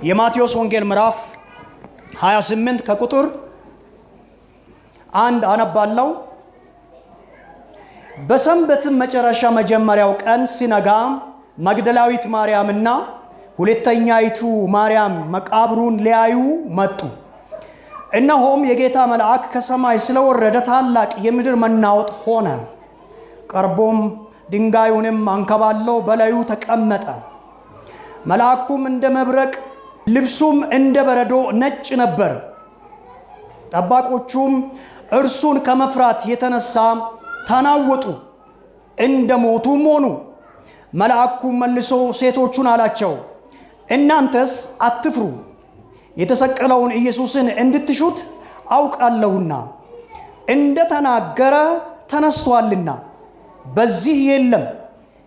የማቴዎስ ወንጌል ምዕራፍ 28 ከቁጥር 1 አነባለሁ። በሰንበትም መጨረሻ መጀመሪያው ቀን ሲነጋ መግደላዊት ማርያምና ሁለተኛይቱ ማርያም መቃብሩን ሊያዩ መጡ። እነሆም የጌታ መልአክ ከሰማይ ስለወረደ ታላቅ የምድር መናወጥ ሆነ። ቀርቦም ድንጋዩንም አንከባለው በላዩ ተቀመጠ። መልአኩም እንደ መብረቅ ልብሱም እንደ በረዶ ነጭ ነበር። ጠባቆቹም እርሱን ከመፍራት የተነሳ ተናወጡ፣ እንደ ሞቱም ሆኑ። መልአኩም መልሶ ሴቶቹን አላቸው፣ እናንተስ አትፍሩ፣ የተሰቀለውን ኢየሱስን እንድትሹት አውቃለሁና እንደ ተናገረ ተነስቷልና በዚህ የለም።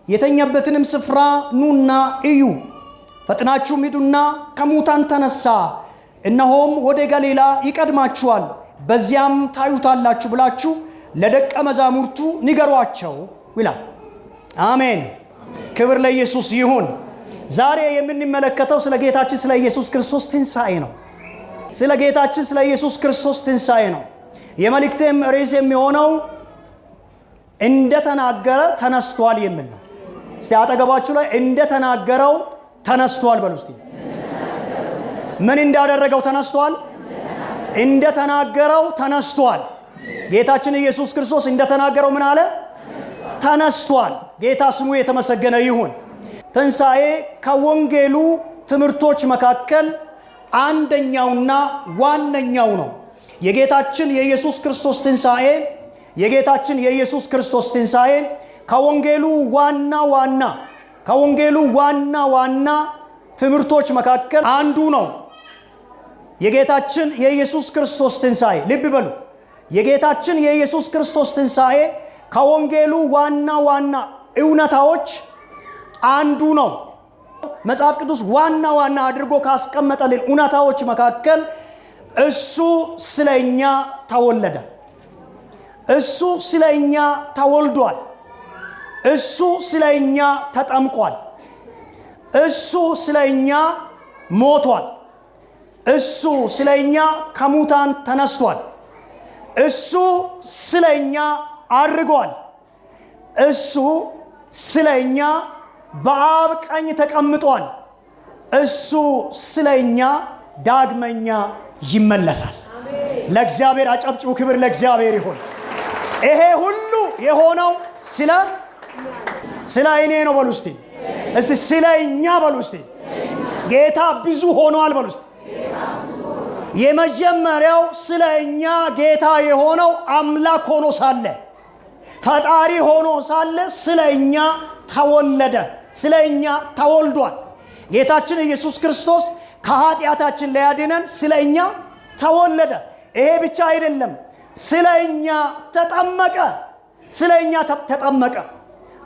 የተኛበትንም ስፍራ ኑና እዩ። ፈጥናችሁም ሂዱና ከሙታን ተነሳ፣ እነሆም ወደ ገሊላ ይቀድማችኋል፣ በዚያም ታዩታላችሁ ብላችሁ ለደቀ መዛሙርቱ ንገሯቸው ይላል። አሜን። ክብር ለኢየሱስ ይሁን። ዛሬ የምንመለከተው ስለ ጌታችን ስለ ኢየሱስ ክርስቶስ ትንሣኤ ነው። ስለ ጌታችን ስለ ኢየሱስ ክርስቶስ ትንሣኤ ነው። የመልእክቴም ርዕስ የሚሆነው እንደተናገረ ተነስቷል የሚል ነው። እስቲ አጠገባችሁ ላይ እንደተናገረው ተነስቷል በሉ እስቲ። ምን እንዳደረገው ተነስቷል? እንደተናገረው ተነስቷል። ጌታችን ኢየሱስ ክርስቶስ እንደተናገረው ምን አለ? ተነስቷል። ጌታ ስሙ የተመሰገነ ይሁን። ትንሣኤ ከወንጌሉ ትምህርቶች መካከል አንደኛውና ዋነኛው ነው። የጌታችን የኢየሱስ ክርስቶስ ትንሣኤ የኢየሱስ ክርስቶስ ትንሣኤ ከወንጌሉ ዋና ዋና ትምህርቶች መካከል አንዱ ነው። የጌታችን የኢየሱስ ክርስቶስ ትንሣኤ፣ ልብ በሉ፣ የጌታችን የኢየሱስ ክርስቶስ ትንሣኤ ከወንጌሉ ዋና እውነታዎች አንዱ ነው። መጽሐፍ ቅዱስ ዋና አድርጎ ካስቀመጠልን እውነታዎች መካከል እሱ ስለኛ ተወለደ፣ እሱ ስለኛ ተወልዷል፣ እሱ ስለኛ ተጠምቋል፣ እሱ ስለኛ ሞቷል፣ እሱ ስለኛ ከሙታን ተነስቷል፣ እሱ ስለኛ አርጓል፣ እሱ ስለኛ በአብ ቀኝ ተቀምጧል፣ እሱ ስለኛ ዳግመኛ ይመለሳል። ለእግዚአብሔር አጨብጭቡ። ክብር ለእግዚአብሔር ይሁን። ይሄ ሁሉ የሆነው ስለ እኔ ነው በሉ እስቲ። እስቲ ስለኛ በሉ እስቲ። ጌታ ብዙ ሆኗል በሉ እስቲ። የመጀመሪያው ስለኛ ጌታ የሆነው አምላክ ሆኖ ሳለ፣ ፈጣሪ ሆኖ ሳለ ስለኛ ተወለደ፣ ስለኛ ተወልዷል። ጌታችን ኢየሱስ ክርስቶስ ከኃጢአታችን ሊያድነን ስለኛ ተወለደ። ይሄ ብቻ አይደለም፣ ስለኛ ተጠመቀ።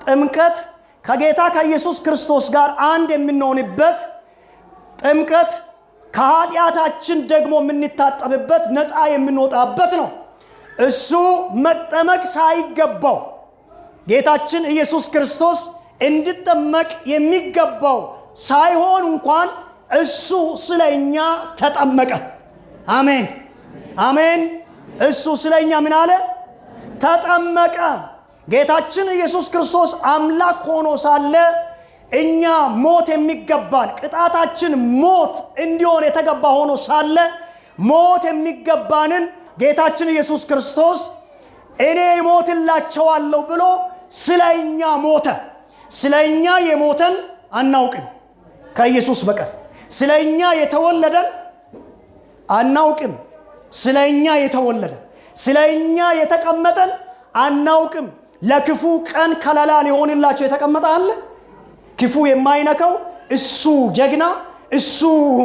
ጥምቀት ከጌታ ከኢየሱስ ክርስቶስ ጋር አንድ የምንሆንበት፣ ጥምቀት ከኃጢአታችን ደግሞ የምንታጠብበት፣ ነፃ የምንወጣበት ነው። እሱ መጠመቅ ሳይገባው ጌታችን ኢየሱስ ክርስቶስ እንዲጠመቅ የሚገባው ሳይሆን እንኳን እሱ ስለኛ ተጠመቀ። አሜን። እሱ ስለኛ ምን አለ? ተጠመቀ። ጌታችን ኢየሱስ ክርስቶስ አምላክ ሆኖ ሳለ እኛ ሞት የሚገባን፣ ቅጣታችን ሞት እንዲሆን የተገባ ሆኖ ሳለ ሞት የሚገባንን ጌታችን ኢየሱስ ክርስቶስ እኔ ሞትላቸዋለሁ ብሎ ስለኛ ሞተ። ስለኛ የሞተን አናውቅም ከኢየሱስ በቀር። ስለኛ የተወለደን አናውቅም። ስለኛ የተወለደ፣ ስለኛ የተቀመጠን አናውቅም። ለክፉ ቀን ከለላ ሊሆንላቸው የተቀመጠ አለ? ክፉ የማይነካው እሱ ጀግና፣ እሱ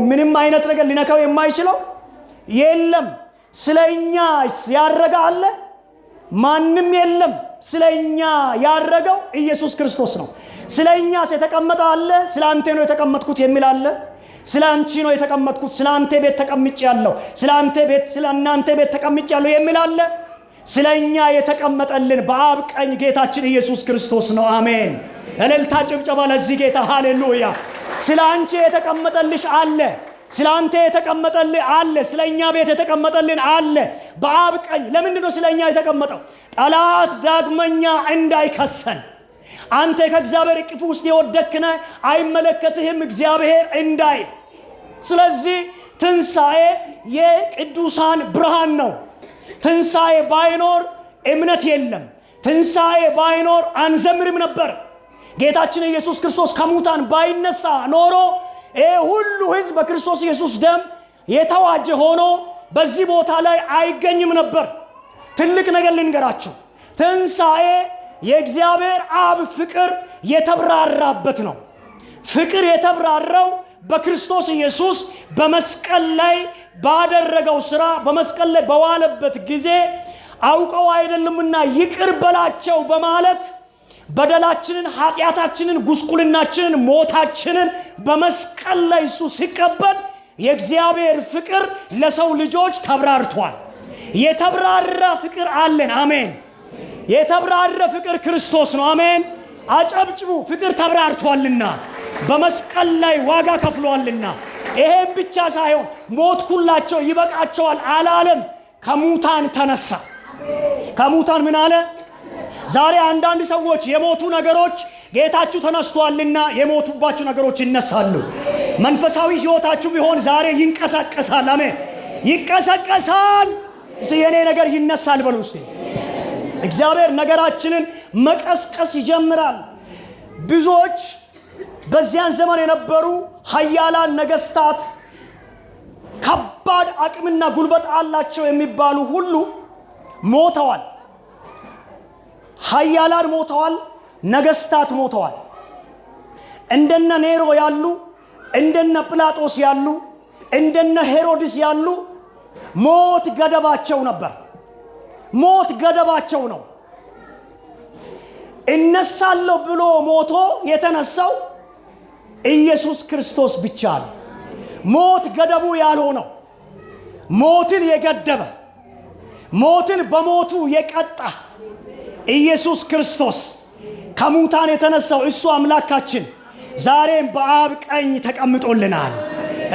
ምንም አይነት ነገር ሊነካው የማይችለው የለም። ስለኛ ያረገ አለ? ማንም የለም። ስለኛ ያረገው ኢየሱስ ክርስቶስ ነው። ስለኛስ የተቀመጠ አለ? ስለ አንተ ነው የተቀመጥኩት የሚል አለ? ስለ አንቺ ነው የተቀመጥኩት፣ ስለ አንተ ቤት ተቀምጫለሁ፣ ስለ እናንተ ቤት ተቀምጫለሁ የሚል አለ? ስለኛ የተቀመጠልን በአብ ቀኝ ጌታችን ኢየሱስ ክርስቶስ ነው። አሜን። እልልታ ጭብጨባ ለዚህ ጌታ ሃሌሉያ። ስለ አንቺ የተቀመጠልሽ አለ፣ ስላንተ የተቀመጠልህ አለ። ስለኛ ቤት የተቀመጠልን አለ በአብ ቀኝ። ለምንድነው ስለኛ የተቀመጠው? ጠላት ዳግመኛ እንዳይከሰን። አንተ ከእግዚአብሔር እቅፍ ውስጥ የወደቅነ አይመለከትህም እግዚአብሔር እንዳይ። ስለዚህ ትንሣኤ የቅዱሳን ብርሃን ነው። ትንሣኤ ባይኖር እምነት የለም። ትንሣኤ ባይኖር አንዘምርም ነበር። ጌታችን ኢየሱስ ክርስቶስ ከሙታን ባይነሳ ኖሮ ሁሉ ሕዝብ በክርስቶስ ኢየሱስ ደም የተዋጀ ሆኖ በዚህ ቦታ ላይ አይገኝም ነበር። ትልቅ ነገር ልንገራችሁ። ትንሣኤ የእግዚአብሔር አብ ፍቅር የተብራራበት ነው። ፍቅር የተብራራው በክርስቶስ ኢየሱስ በመስቀል ላይ ባደረገው ሥራ፣ በመስቀል ላይ በዋለበት ጊዜ አውቀው አይደለምና ይቅር በላቸው በማለት በደላችንን፣ ኃጢአታችንን፣ ጉስቁልናችንን፣ ሞታችንን በመስቀል ላይ እሱ ሲቀበል የእግዚአብሔር ፍቅር ለሰው ልጆች ተብራርቷል። የተብራራ ፍቅር አለን። አሜን። የተብራራ ፍቅር ክርስቶስ ነው። አሜን። አጨብጭቡ። ፍቅር ተብራርቷልና በመስቀል ላይ ዋጋ ከፍሏልና። ይሄም ብቻ ሳይሆን ሞትኩላቸው ይበቃቸዋል አላለም። ከሙታን ተነሳ። ከሙታን ምን አለ? ዛሬ አንዳንድ ሰዎች የሞቱ ነገሮች ጌታችሁ ተነስቷልና የሞቱባችሁ ነገሮች ይነሳሉ። መንፈሳዊ ሕይወታችሁ ቢሆን ዛሬ ይንቀሳቀሳል። አሜን። ይቀሰቀሳል። የኔ ነገር ይነሳል በሉ እስቲ። እግዚአብሔር ነገራችንን መቀስቀስ ይጀምራል። ብዙዎች በዚያን ዘመን የነበሩ ኃያላን ነገስታት፣ ከባድ አቅምና ጉልበት አላቸው የሚባሉ ሁሉ ሞተዋል። ኃያላን ሞተዋል። ነገስታት ሞተዋል። እንደነ ኔሮ ያሉ፣ እንደነ ጲላጦስ ያሉ፣ እንደነ ሄሮድስ ያሉ ሞት ገደባቸው ነበር። ሞት ገደባቸው ነው። እነሳለሁ ብሎ ሞቶ የተነሳው ኢየሱስ ክርስቶስ ብቻ ነው። ሞት ገደቡ ያልሆነው፣ ሞትን የገደበ፣ ሞትን በሞቱ የቀጣ ኢየሱስ ክርስቶስ ከሙታን የተነሳው እሱ አምላካችን ዛሬም በአብ ቀኝ ተቀምጦልናል።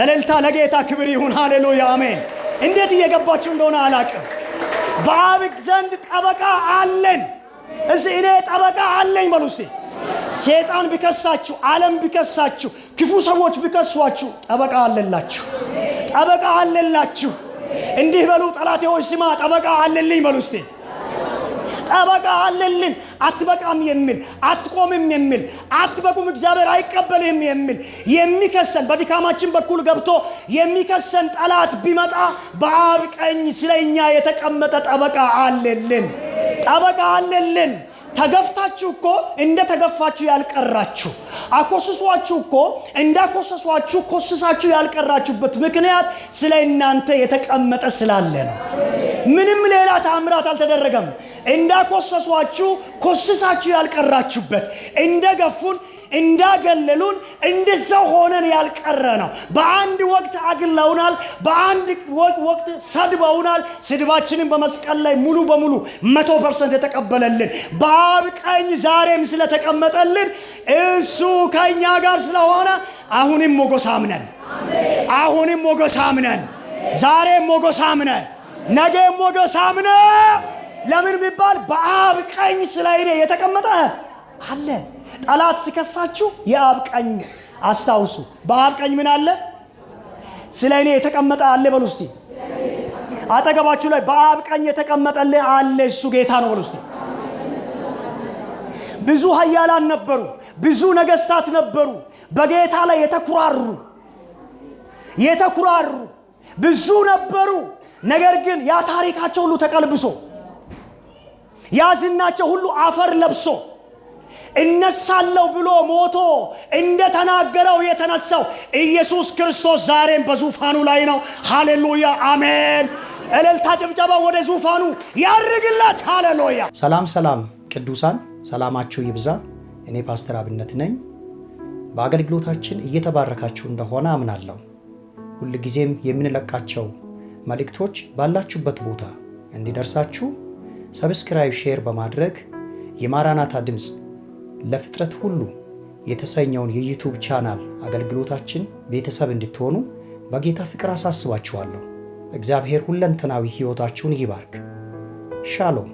እልልታ ለጌታ ክብር ይሁን። ሃሌሉያ አሜን። እንዴት እየገባችሁ እንደሆነ አላቅም። በአብ ዘንድ ጠበቃ አለን። እዚህ እኔ ጠበቃ አለኝ በሉ እስቲ። ሰይጣን ቢከሳችሁ፣ ዓለም ቢከሳችሁ፣ ክፉ ሰዎች ቢከሷችሁ ጠበቃ አለላችሁ። ጠበቃ አለላችሁ። እንዲህ በሉ፣ ጠላቴ ሆይ ስማ፣ ጠበቃ አለልኝ በሉ እስቲ። ጠበቃ አለልን። አትበቃም የሚል፣ አትቆምም የሚል፣ አትበቁም እግዚአብሔር አይቀበልም የሚል የሚከሰን፣ በድካማችን በኩል ገብቶ የሚከሰን ጠላት ቢመጣ በአብ ቀኝ ስለኛ የተቀመጠ ጠበቃ አለልን። ጠበቃ አለልን። ተገፍታችሁ እኮ እንደ ተገፋችሁ ያልቀራችሁ፣ አኮስሷችሁ እኮ እንዳኮሰሷችሁ ኮስሳችሁ ያልቀራችሁበት ምክንያት ስለ እናንተ የተቀመጠ ስላለ ነው። ምንም ሌላ ታምራት አልተደረገም። እንዳኮሰሷችሁ ኮስሳችሁ ያልቀራችሁበት፣ እንደገፉን እንዳገለሉን እንደዛው ሆነን ያልቀረ ነው። በአንድ ወቅት አግለውናል፣ በአንድ ወቅት ሰድበውናል። ስድባችንን በመስቀል ላይ ሙሉ በሙሉ 100% የተቀበለልን በአብ ቀኝ ዛሬም ስለተቀመጠልን እሱ ከኛ ጋር ስለሆነ አሁንም ሞገሳምነን፣ አሁንም ሞገሳምነን፣ ዛሬም ሞገሳምነን፣ ነገም ሞገሳምነን። ለምን ቢባል በአብ ቀኝ ስለይኔ የተቀመጠ አለ። ጠላት ሲከሳችሁ የአብ ቀኝ አስታውሱ። በአብ ቀኝ ምን አለ? ስለኔ የተቀመጠ አለ በሉ እስቲ። አጠገባችሁ ላይ በአብ ቀኝ የተቀመጠልህ አለ፣ እሱ ጌታ ነው በሉ እስቲ። ብዙ ኃያላን ነበሩ፣ ብዙ ነገስታት ነበሩ፣ በጌታ ላይ የተኩራሩ ብዙ ነበሩ። ነገር ግን ያ ታሪካቸው ሁሉ ተቀልብሶ፣ ያ ዝናቸው ሁሉ አፈር ለብሶ እነሳለሁ ብሎ ሞቶ እንደተናገረው የተነሳው ኢየሱስ ክርስቶስ ዛሬም በዙፋኑ ላይ ነው። ሃሌሉያ አሜን። እልልታ ጭብጨባ ወደ ዙፋኑ ያርግለት። ሃሌሉያ። ሰላም ሰላም ቅዱሳን፣ ሰላማችሁ ይብዛ። እኔ ፓስተር አብነት ነኝ። በአገልግሎታችን እየተባረካችሁ እንደሆነ አምናለሁ። ሁሉ ጊዜም የምንለቃቸው መልእክቶች ባላችሁበት ቦታ እንዲደርሳችሁ ሰብስክራይብ፣ ሼር በማድረግ የማራናታ ድምጽ ለፍጥረት ሁሉ የተሰኘውን የዩቲዩብ ቻናል አገልግሎታችን ቤተሰብ እንድትሆኑ በጌታ ፍቅር አሳስባችኋለሁ። እግዚአብሔር ሁለንተናዊ ሕይወታችሁን ይባርክ። ሻሎም